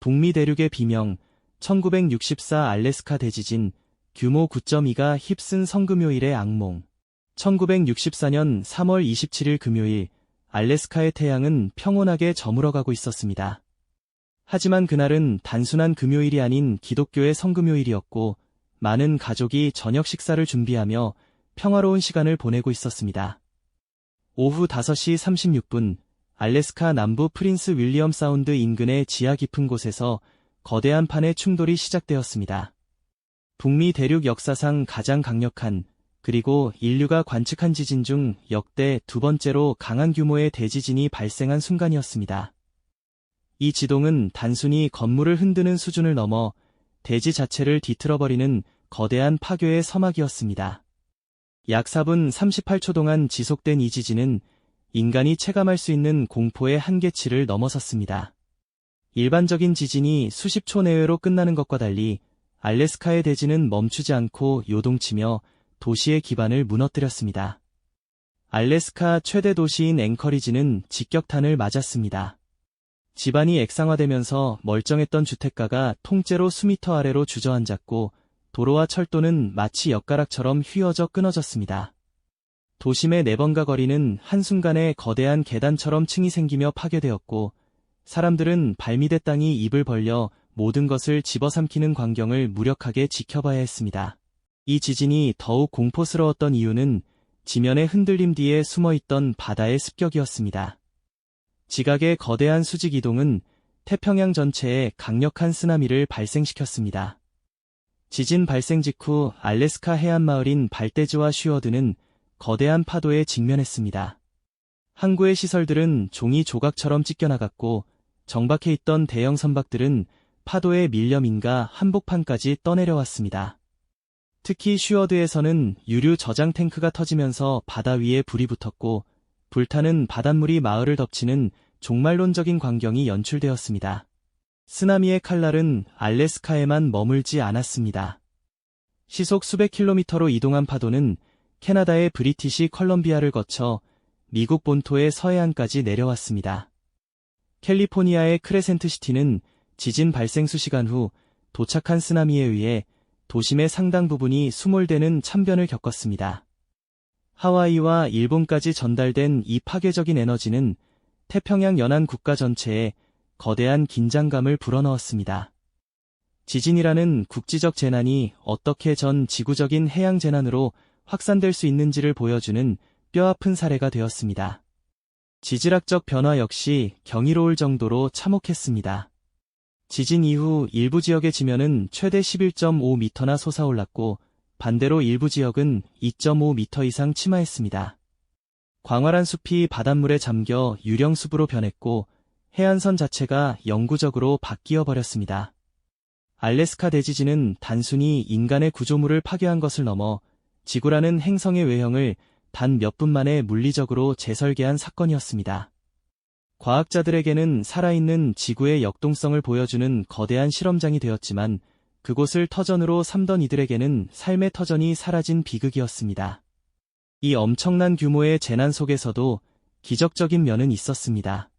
북미 대륙의 비명, 1964 알래스카 대지진, 규모 9.2가 휩쓴 성금요일의 악몽. 1964년 3월 27일 금요일, 알래스카의 태양은 평온하게 저물어가고 있었습니다. 하지만 그날은 단순한 금요일이 아닌 기독교의 성금요일이었고, 많은 가족이 저녁 식사를 준비하며 평화로운 시간을 보내고 있었습니다. 오후 5시 36분, 알래스카 남부 프린스 윌리엄 사운드 인근의 지하 깊은 곳에서 거대한 판의 충돌이 시작되었습니다. 북미 대륙 역사상 가장 강력한, 그리고 인류가 관측한 지진 중 역대 두 번째로 강한 규모의 대지진이 발생한 순간이었습니다. 이 지동은 단순히 건물을 흔드는 수준을 넘어 대지 자체를 뒤틀어버리는 거대한 파괴의 서막이었습니다. 약 4분 38초 동안 지속된 이 지진은 인간이 체감할 수 있는 공포의 한계치를 넘어섰습니다. 일반적인 지진이 수십 초 내외로 끝나는 것과 달리 알래스카의 대지는 멈추지 않고 요동치며 도시의 기반을 무너뜨렸습니다. 알래스카 최대 도시인 앵커리지는 직격탄을 맞았습니다. 지반이 액상화되면서 멀쩡했던 주택가가 통째로 수미터 아래로 주저앉았고 도로와 철도는 마치 엿가락처럼 휘어져 끊어졌습니다. 도심의 네번가 거리는 한순간에 거대한 계단처럼 층이 생기며 파괴되었고 사람들은 발밑의 땅이 입을 벌려 모든 것을 집어삼키는 광경을 무력하게 지켜봐야 했습니다. 이 지진이 더욱 공포스러웠던 이유는 지면의 흔들림 뒤에 숨어있던 바다의 습격이었습니다. 지각의 거대한 수직 이동은 태평양 전체에 강력한 쓰나미를 발생시켰습니다. 지진 발생 직후 알래스카 해안 마을인 발대지와 슈어드는 거대한 파도에 직면했습니다. 항구의 시설들은 종이 조각처럼 찢겨나갔고 정박해 있던 대형 선박들은 파도에 밀려 민가 한복판까지 떠내려왔습니다. 특히 슈어드에서는 유류 저장 탱크가 터지면서 바다 위에 불이 붙었고 불타는 바닷물이 마을을 덮치는 종말론적인 광경이 연출되었습니다. 쓰나미의 칼날은 알래스카에만 머물지 않았습니다. 시속 수백 킬로미터로 이동한 파도는 캐나다의 브리티시 컬럼비아를 거쳐 미국 본토의 서해안까지 내려왔습니다. 캘리포니아의 크레센트 시티는 지진 발생 수시간 후 도착한 쓰나미에 의해 도심의 상당 부분이 수몰되는 참변을 겪었습니다. 하와이와 일본까지 전달된 이 파괴적인 에너지는 태평양 연안 국가 전체에 거대한 긴장감을 불어넣었습니다. 지진이라는 국지적 재난이 어떻게 전 지구적인 해양 재난으로 확산될 수 있는지를 보여주는 뼈아픈 사례가 되었습니다. 지질학적 변화 역시 경이로울 정도로 참혹했습니다. 지진 이후 일부 지역의 지면은 최대 11.5m나 솟아올랐고 반대로 일부 지역은 2.5m 이상 침하했습니다. 광활한 숲이 바닷물에 잠겨 유령숲으로 변했고 해안선 자체가 영구적으로 바뀌어 버렸습니다. 알래스카 대지진은 단순히 인간의 구조물을 파괴한 것을 넘어 지구라는 행성의 외형을 단 몇 분 만에 물리적으로 재설계한 사건이었습니다. 과학자들에게는 살아있는 지구의 역동성을 보여주는 거대한 실험장이 되었지만 그곳을 터전으로 삼던 이들에게는 삶의 터전이 사라진 비극이었습니다. 이 엄청난 규모의 재난 속에서도 기적적인 면은 있었습니다.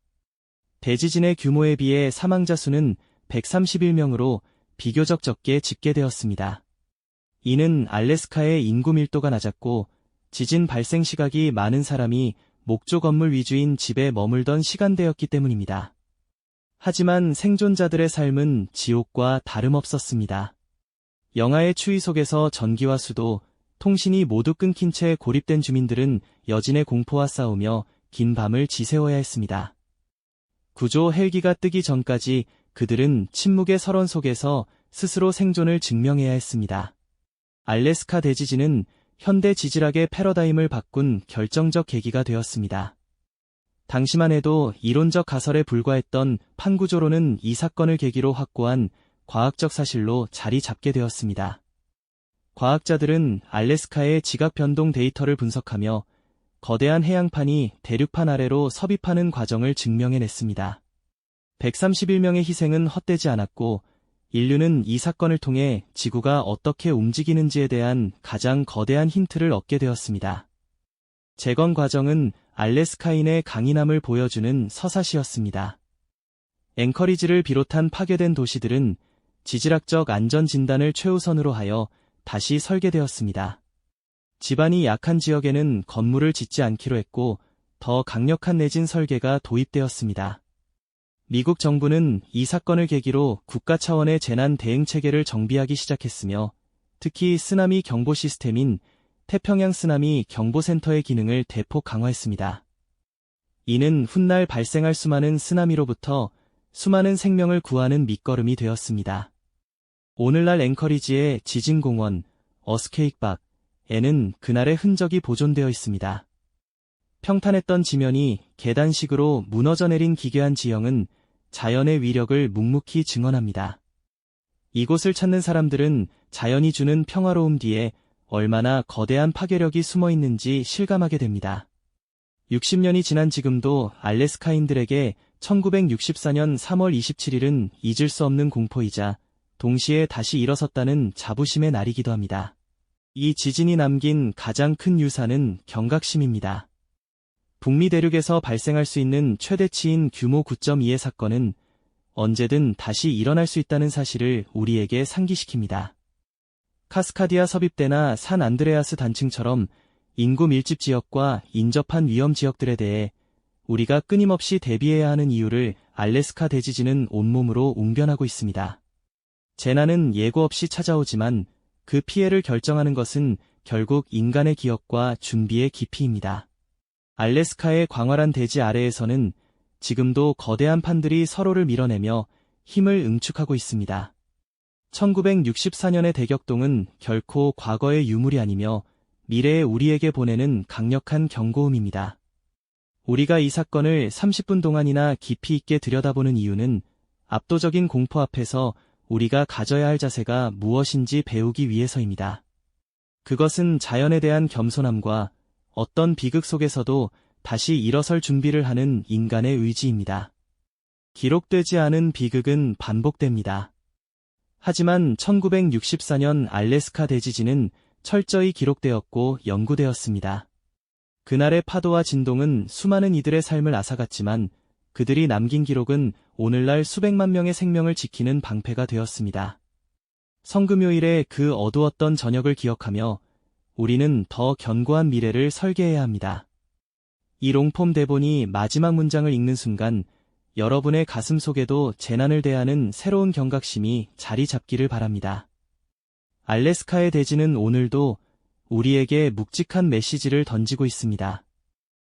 대지진의 규모에 비해 사망자 수는 131명으로 비교적 적게 집계되었습니다. 이는 알래스카의 인구 밀도가 낮았고 지진 발생 시각이 많은 사람이 목조 건물 위주인 집에 머물던 시간대였기 때문입니다. 하지만 생존자들의 삶은 지옥과 다름없었습니다. 영하의 추위 속에서 전기와 수도, 통신이 모두 끊긴 채 고립된 주민들은 여진의 공포와 싸우며 긴 밤을 지새워야 했습니다. 구조 헬기가 뜨기 전까지 그들은 침묵의 설원 속에서 스스로 생존을 증명해야 했습니다. 알래스카 대지진은 현대 지질학의 패러다임을 바꾼 결정적 계기가 되었습니다. 당시만 해도 이론적 가설에 불과했던 판구조론은 이 사건을 계기로 확고한 과학적 사실로 자리 잡게 되었습니다. 과학자들은 알래스카의 지각 변동 데이터를 분석하며 거대한 해양판이 대륙판 아래로 섭입하는 과정을 증명해냈습니다. 131명의 희생은 헛되지 않았고 인류는 이 사건을 통해 지구가 어떻게 움직이는지에 대한 가장 거대한 힌트를 얻게 되었습니다. 재건 과정은 알래스카인의 강인함을 보여주는 서사시였습니다. 앵커리지를 비롯한 파괴된 도시들은 지질학적 안전 진단을 최우선으로 하여 다시 설계되었습니다. 지반이 약한 지역에는 건물을 짓지 않기로 했고 더 강력한 내진 설계가 도입되었습니다. 미국 정부는 이 사건을 계기로 국가 차원의 재난 대응 체계를 정비하기 시작했으며 특히 쓰나미 경보 시스템인 태평양 쓰나미 경보센터의 기능을 대폭 강화했습니다. 이는 훗날 발생할 수많은 쓰나미로부터 수많은 생명을 구하는 밑거름이 되었습니다. 오늘날 앵커리지의 지진공원, 어스케이크박에는 그날의 흔적이 보존되어 있습니다. 평탄했던 지면이 계단식으로 무너져 내린 기괴한 지형은 자연의 위력을 묵묵히 증언합니다. 이곳을 찾는 사람들은 자연이 주는 평화로움 뒤에 얼마나 거대한 파괴력이 숨어 있는지 실감하게 됩니다. 60년이 지난 지금도 알래스카인들에게 1964년 3월 27일은 잊을 수 없는 공포이자 동시에 다시 일어섰다는 자부심의 날이기도 합니다. 이 지진이 남긴 가장 큰 유산은 경각심입니다. 북미 대륙에서 발생할 수 있는 최대치인 규모 9.2의 사건은 언제든 다시 일어날 수 있다는 사실을 우리에게 상기시킵니다. 카스카디아 섭입대나 산 안드레아스 단층처럼 인구 밀집 지역과 인접한 위험 지역들에 대해 우리가 끊임없이 대비해야 하는 이유를 알래스카 대지진은 온몸으로 웅변하고 있습니다. 재난은 예고 없이 찾아오지만 그 피해를 결정하는 것은 결국 인간의 기억과 준비의 깊이입니다. 알래스카의 광활한 대지 아래에서는 지금도 거대한 판들이 서로를 밀어내며 힘을 응축하고 있습니다. 1964년의 대격동은 결코 과거의 유물이 아니며 미래의 우리에게 보내는 강력한 경고음입니다. 우리가 이 사건을 30분 동안이나 깊이 있게 들여다보는 이유는 압도적인 공포 앞에서 우리가 가져야 할 자세가 무엇인지 배우기 위해서입니다. 그것은 자연에 대한 겸손함과 어떤 비극 속에서도 다시 일어설 준비를 하는 인간의 의지입니다. 기록되지 않은 비극은 반복됩니다. 하지만 1964년 알래스카 대지진은 철저히 기록되었고 연구되었습니다. 그날의 파도와 진동은 수많은 이들의 삶을 앗아갔지만 그들이 남긴 기록은 오늘날 수백만 명의 생명을 지키는 방패가 되었습니다. 성금요일의 그 어두웠던 저녁을 기억하며 우리는 더 견고한 미래를 설계해야 합니다. 이 롱폼 대본이 마지막 문장을 읽는 순간 여러분의 가슴 속에도 재난을 대하는 새로운 경각심이 자리 잡기를 바랍니다. 알래스카의 대지는 오늘도 우리에게 묵직한 메시지를 던지고 있습니다.